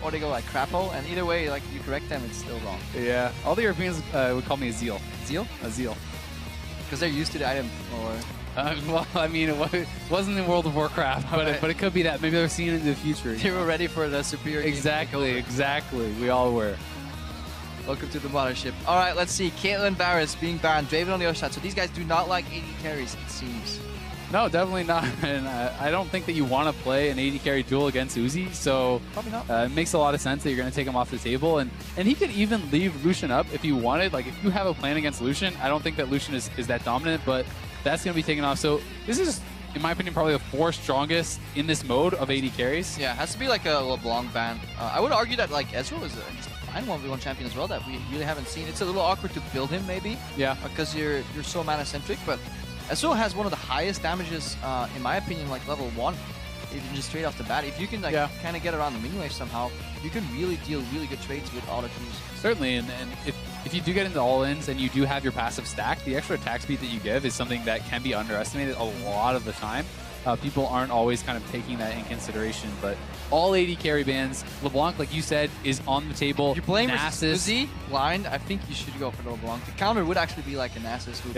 or they go like crapo, and either way, like you correct them, it's still wrong. Yeah, all the Europeans would call me a Zeal. Zeal? A Zeal. Because they're used to the item, or... Well, I mean, it wasn't in World of Warcraft, but it could be that. Maybe they're seeing it in the future. They were ready for the superior game. Exactly. We all were. Welcome to the mothership. All right, let's see. Caitlyn Varus being banned. Draven on the other side. So these guys do not like AD carries, it seems. No, definitely not. And I don't think that you want to play an AD carry duel against Uzi. So probably not. It makes a lot of sense that you're going to take him off the table. And he could even leave Lucian up if you wanted. Like, if you have a plan against Lucian, I don't think that Lucian is that dominant, but that's going to be taken off. So this is, in my opinion, probably the 4th strongest in this mode of AD carries. Yeah, it has to be like a LeBlanc ban. I would argue that like Ezreal is just a fine 1v1 champion as well that we really haven't seen. It's a little awkward to build him maybe. Yeah. Because you're so mana-centric, but Ezreal has one of the highest damages, in my opinion, like level 1. Even just straight off the bat. If you can like kind of get around the minion wave somehow, you can really deal really good trades with auto queues. Certainly, and if you do get into all-ins and you do have your passive stack, the extra attack speed that you give is something that can be underestimated a lot of the time. People aren't always kind of taking that in consideration, but all AD carry bans, LeBlanc, like you said, is on the table. If you're playing Nasus, versus Uzi, blind, I think you should go for the LeBlanc. The counter would actually be like a Nasus who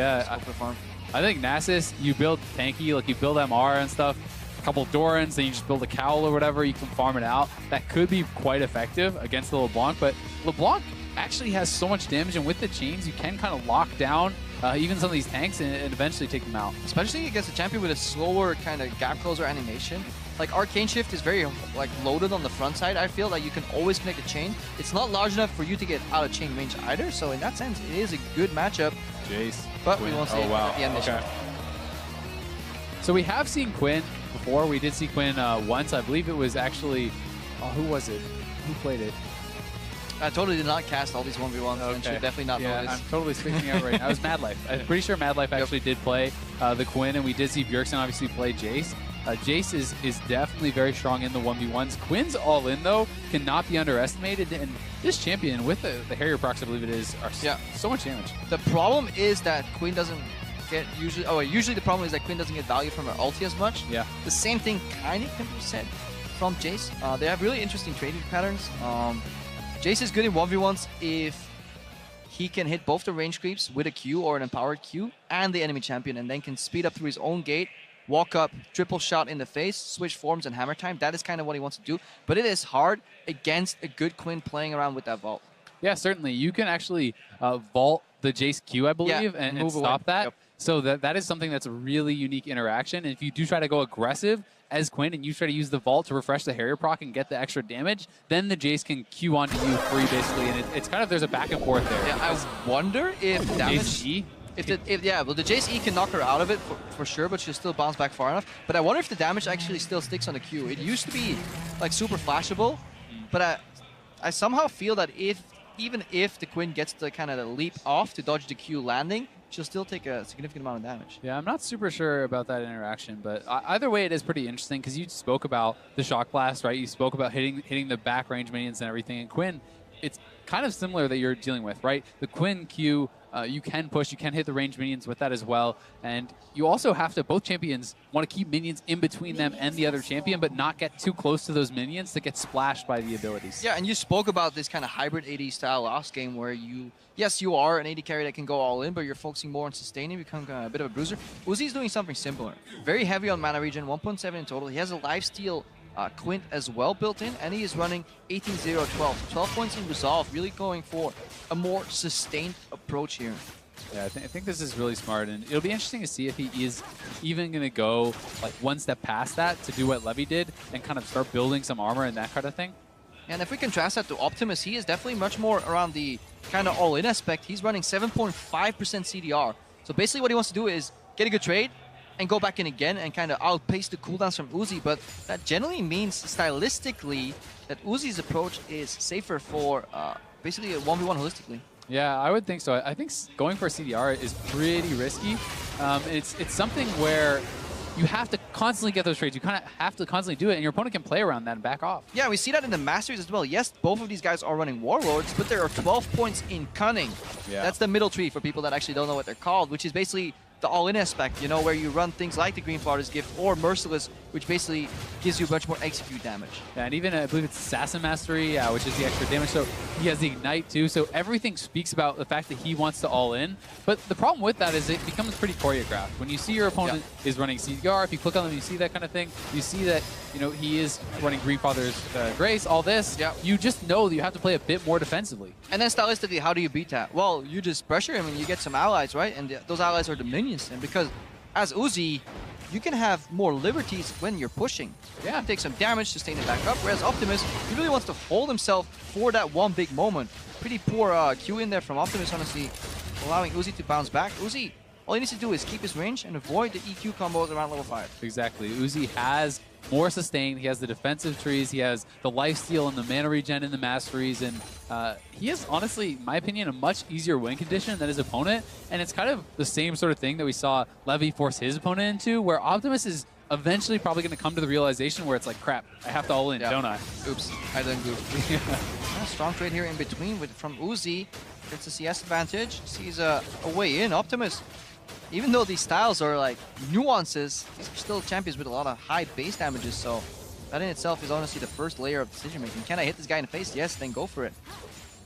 perform. I think Nasus, you build tanky, like you build MR and stuff, a couple Dorans, then you just build a cowl or whatever, you can farm it out. That could be quite effective against the LeBlanc, but LeBlanc actually has so much damage, and with the chains, you can kind of lock down even some of these tanks and eventually take them out. Especially against a champion with a slower kind of gap closer animation. Like Arcane Shift is very like loaded on the front side. I feel like you can always connect a chain. It's not large enough for you to get out of chain range either. So in that sense, it is a good matchup. Jayce. But Quinn. we won't see it at the end. Okay. So we have seen Quinn before. We did see Quinn once. I believe it was actually, who was it? Who played it? I totally did not cast all these 1v1s and should definitely not know this. I'm totally spacing out right now. It was Mad Life. I'm pretty sure Mad Life actually did play the Quinn, and we did see Bjergsen obviously play Jayce. Jayce is definitely very strong in the 1v1s. Quinn's all in, though, cannot be underestimated. And this champion, with the Harrier procs, I believe it is, are so much damage. The problem is that Quinn doesn't get usually the problem is that Quinn doesn't get value from her ulti as much. Yeah. The same thing kind of can be said from Jayce. They have really interesting trading patterns. Jayce is good in 1v1s if he can hit both the range creeps with a Q or an empowered Q and the enemy champion, and then can speed up through his own gate, walk up, triple shot in the face, switch forms and hammer time. That is kind of what he wants to do. But it is hard against a good Quinn playing around with that vault. Yeah, certainly. You can actually vault the Jayce Q, I believe, and stop that. Yep. So that is something that's a really unique interaction. And if you do try to go aggressive as Quinn and you try to use the vault to refresh the Harrier proc and get the extra damage, then the Jayce can Q onto you free, basically. And it's kind of, there's a back and forth there. Yeah, I wonder if damage... Jayce E? Well, the Jayce E can knock her out of it for sure, but she'll still bounce back far enough. But I wonder if the damage actually still sticks on the Q. It used to be like super flashable, but I somehow feel that even if the Quinn gets the kind of the leap off to dodge the Q landing, she'll still take a significant amount of damage. Yeah, I'm not super sure about that interaction, but either way, it is pretty interesting because you spoke about the Shock Blast, right? You spoke about hitting the back range minions and everything, and Quinn, it's kind of similar that you're dealing with, right? The Quinn Q, you can push, you can hit the range minions with that as well, and you also have to, both champions want to keep minions in between them and the other champion, but not get too close to those minions to get splashed by the abilities. Yeah, and you spoke about this kind of hybrid AD style last game where yes, you are an AD carry that can go all in, but you're focusing more on sustaining, become a bit of a bruiser. Uzi's doing something similar. Very heavy on mana regen, 1.7 in total. He has a lifesteal Quint as well built in, and he is running 18-0-12. 12 points in resolve, really going for a more sustained approach here. Yeah, I think this is really smart, and it'll be interesting to see if he is even going to go like one step past that to do what Levy did and kind of start building some armor and that kind of thing. And if we contrast that to Optimus, he is definitely much more around the kind of all-in aspect. He's running 7.5% CDR. So basically what he wants to do is get a good trade and go back in again and kind of outpace the cooldowns from Uzi. But that generally means stylistically that Uzi's approach is safer for basically a 1v1 holistically. Yeah, I would think so. I think going for CDR is pretty risky. It's something where you have to constantly get those trades. You kind of have to constantly do it, and your opponent can play around that and back off. Yeah, we see that in the Masters as well. Yes, both of these guys are running Warlords, but there are 12 points in Cunning. Yeah. That's the middle tree for people that actually don't know what they're called, which is basically the all-in aspect, you know, where you run things like the Green Father's Gift or Merciless which basically gives you much more execute damage. Yeah, and even I believe it's Assassin Mastery, which is the extra damage. So he has the Ignite too. So everything speaks about the fact that he wants to all in. But the problem with that is it becomes pretty choreographed. When you see your opponent is running CDR, if you click on them, you see that kind of thing. You see that he is running Greenfather's Grace, all this. You just know that you have to play a bit more defensively. And then stylistically, how do you beat that? Well, you just pressure him and you get some allies, right? And those allies are the minions. And because as Uzi, you can have more liberties when you're pushing. You can take some damage, sustain it back up, whereas Optimus, he really wants to hold himself for that one big moment. Pretty poor Q in there from Optimus, honestly, allowing Uzi to bounce back. Uzi, all he needs to do is keep his range and avoid the EQ combos around level 5. Exactly. Uzi has more sustain, he has the defensive trees, he has the lifesteal and the mana regen in the masteries, and he has, honestly, in my opinion, a much easier win condition than his opponent, and it's kind of the same sort of thing that we saw Levy force his opponent into, where Optimus is eventually probably going to come to the realization where it's like, crap, I have to all in, don't I? Oops, I didn't go. Strong trade here in between from Uzi. Gets the CS advantage, sees a way in. Optimus, even though these styles are like nuances, these are still champions with a lot of high base damages, so that in itself is honestly the first layer of decision making. Can I hit this guy in the face? Yes, then go for it.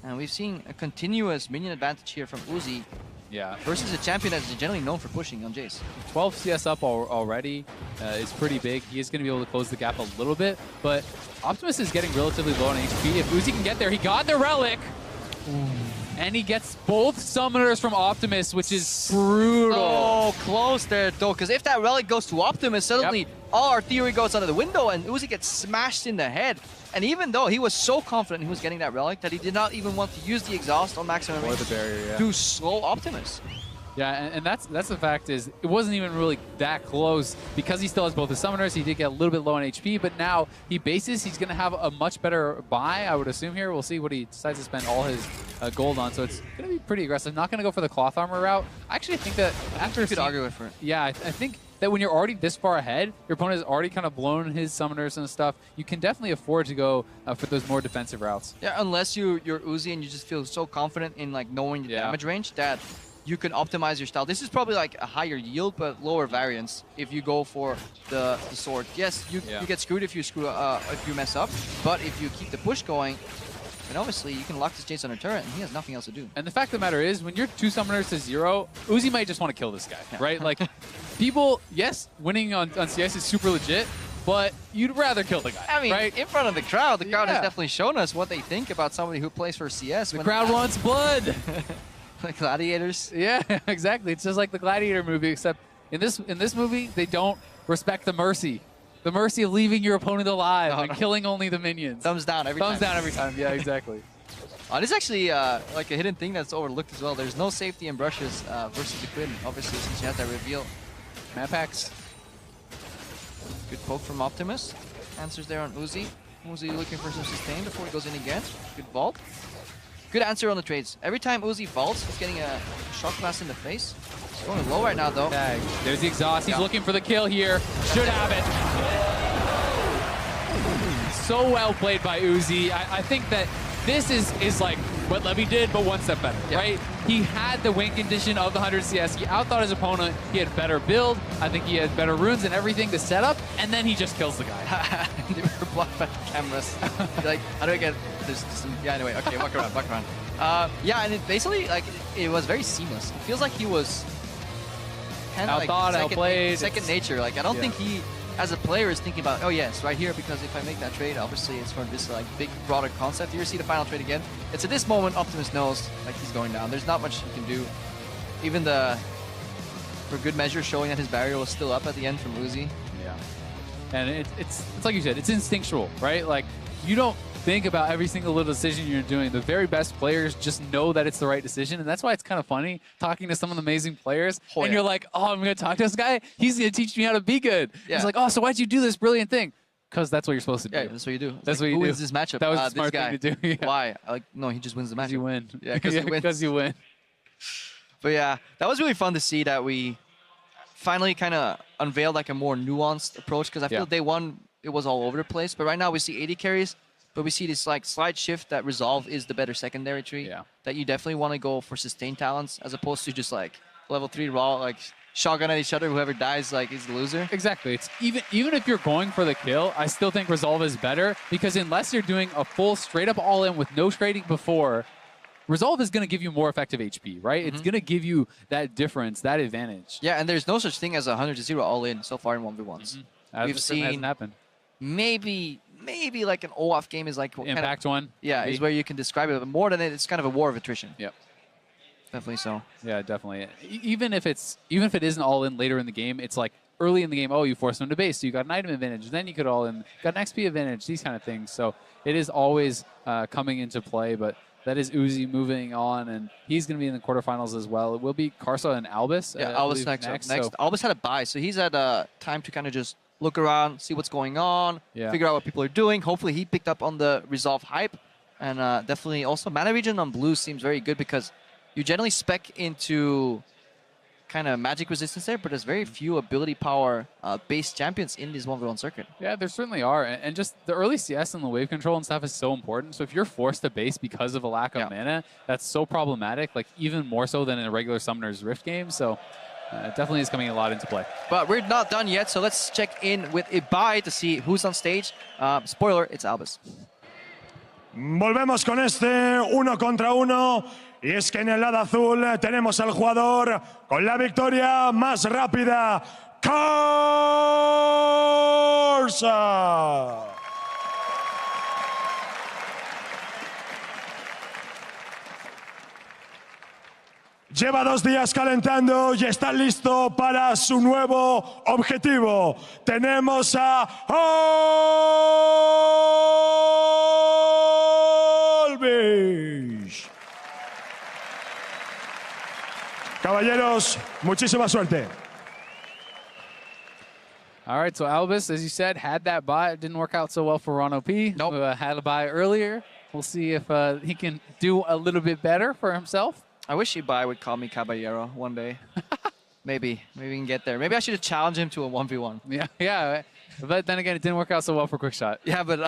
And we've seen a continuous minion advantage here from Uzi. Yeah. Versus a champion that's generally known for pushing on Jayce. 12 CS up already is pretty big. He is going to be able to close the gap a little bit, but Optimus is getting relatively low on HP. If Uzi can get there, he got the relic! Ooh. And he gets both summoners from Optimus, which is brutal. Oh, close there, though, because if that relic goes to Optimus, suddenly all our theory goes out of the window, and Uzi gets smashed in the head. And even though he was so confident he was getting that relic, that he did not even want to use the exhaust on maximum range the barrier, to slow Optimus. Yeah, and that's the fact is, it wasn't even really that close because he still has both the summoners. He did get a little bit low on HP, but now he bases. He's going to have a much better buy, I would assume here. We'll see what he decides to spend all his gold on. So it's going to be pretty aggressive. Not going to go for the cloth armor route. I actually think that after you could argue with it. Yeah, I think that when you're already this far ahead, your opponent has already kind of blown his summoners and stuff. You can definitely afford to go for those more defensive routes. Yeah, unless you're Uzi and you just feel so confident in like knowing the damage range that you can optimize your style. This is probably like a higher yield, but lower variance if you go for the sword. Yes, you get screwed if you mess up, but if you keep the push going, then obviously you can lock this Jayce on a turret, and he has nothing else to do. And the fact of the matter is, when you're 2 summoners to 0, Uzi might just want to kill this guy, right? Like, people, yes, winning on CS is super legit, but you'd rather kill the guy. I mean, right? in front of the crowd has definitely shown us what they think about somebody who plays for CS. The crowd wants blood. Like gladiators. Yeah, exactly. It's just like the Gladiator movie, except in this movie, they don't respect the mercy. The mercy of leaving your opponent alive and killing only the minions. Thumbs down every time. Thumbs down every time, yeah, exactly. This is actually like a hidden thing that's overlooked as well. There's no safety in brushes versus the Quinn, obviously, since you have that reveal. Map hacks. Good poke from Optimus. Answers there on Uzi. Uzi looking for some sustain before he goes in again. Good vault. Good answer on the trades. Every time Uzi vaults, he's getting a shock blast in the face. He's going low right now, though. Tag. There's the exhaust. He's looking for the kill here. Should have it. So well played by Uzi. I think that this is like what Levy did, but one step better, right? He had the win condition of the 100 CS. He outthought his opponent. He had better build. I think he had better runes and everything to set up, and then he just kills the guy. They were blocked by the cameras. Like, how do I get this? Yeah, anyway, okay, walk around, walk around. Yeah, and it basically, like, it was very seamless. It feels like he was kind of outthought, like outplayed. second nature. Like, I don't think he, as a player, is thinking about, oh yes, right here, because if I make that trade, obviously it's for this like big, broader concept. Here, see the final trade again. It's at this moment Optimus knows like he's going down. There's not much he can do. Even for good measure, showing that his barrier was still up at the end from Uzi. Yeah, and it's like you said, it's instinctual, right? Like, you don't think about every single little decision you're doing. The very best players just know that it's the right decision, and that's why it's kind of funny talking to some of the amazing players. And you're like, oh, I'm going to talk to this guy? He's going to teach me how to be good. He's like, oh, so why'd you do this brilliant thing? Because that's what you're supposed to do. Yeah, that's what you do. That's like, what you who do. wins this matchup? That was a smart thing to do. Yeah. Why? Like, no, he just wins the matchup. You win. Yeah, because he wins. Because you win. But yeah, that was really fun to see that we finally kind of unveiled like a more nuanced approach, because I feel day one, it was all over the place. But right now we see 80 carries. But we see this like slight shift that Resolve is the better secondary tree. Yeah. That you definitely want to go for sustained talents as opposed to just like level 3 raw, like shotgun at each other. Whoever dies, like, is the loser. Exactly. It's even if you're going for the kill, I still think Resolve is better because unless you're doing a full straight up all in with no trading before, Resolve is going to give you more effective HP, right? It's going to give you that difference, that advantage. Yeah, and there's no such thing as a 100-0 all-in so far in 1v1s. We've seen hasn't happened. maybe like an OAF game is like Impact one. Yeah, maybe. is where you can describe it. But more than it, it's kind of a war of attrition. Yep. Definitely so. Yeah, definitely. Even if it isn't all in later in the game, it's like early in the game. Oh, you forced them to base, so you got an item advantage. Then you could all in, got an XP advantage. These kind of things. So it is always coming into play, but. That is Uzi moving on, and he's going to be in the quarterfinals as well. It will be Karsa and Albus. Yeah, Albus next. So. Albus had a bye, so he's had time to kind of just look around, see what's going on, figure out what people are doing. Hopefully he picked up on the Resolve hype, and definitely also Mana Regen on blue seems very good because you generally spec into kind of magic resistance there, but there's very few ability power based champions in this 1v1 circuit. Yeah, there certainly are. And just the early CS and the wave control and stuff is so important. So if you're forced to base because of a lack of mana, that's so problematic, like even more so than in a regular Summoner's Rift game. So it definitely is coming a lot into play. But we're not done yet, so let's check in with Ibai to see who's on stage. Spoiler, it's Albus. Volvemos con este 1 contra 1. Y es que en el lado azul tenemos al jugador con la victoria más rápida, Karsa. Lleva 2 días calentando y está listo para su nuevo objetivo. Tenemos a Olbish. Caballeros, muchísima suerte. All right, so Albus, as you said, had that bye. It didn't work out so well for Ron OP. Nope. Had a bye earlier. We'll see if he can do a little bit better for himself. I wish Ibai would call me Caballero one day. Maybe we can get there. Maybe I should have challenged him to a 1v1. Yeah. But then again, it didn't work out so well for Quickshot. Yeah, but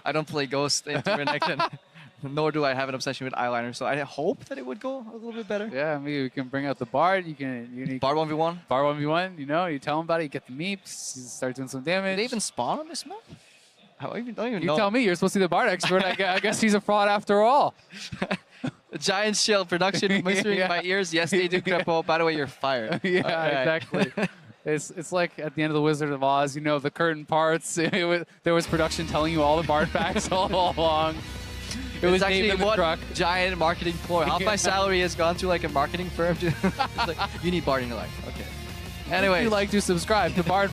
I don't play Ghost into Renekton. Nor do I have an obsession with eyeliner, so I hope that it would go a little bit better. Yeah, maybe we can bring out the Bard. You need Bard 1v1? Bard 1v1, you tell him about it, you get the meeps, you start doing some damage. Did they even spawn on this map? I don't even know. You tell me, you're supposed to be the Bard expert. I guess he's a fraud after all. A giant shell production whispering in my ears. Yes, they do, Crepo. By the way, you're fired. Exactly. It's like at the end of the Wizard of Oz, the curtain parts. There was production telling you all the Bard facts all along. It was actually one truck. Giant marketing ploy. Half my salary has gone to like a marketing firm. It's like, you need Bard in your life. Okay. Anyway, if you'd like to subscribe to Bard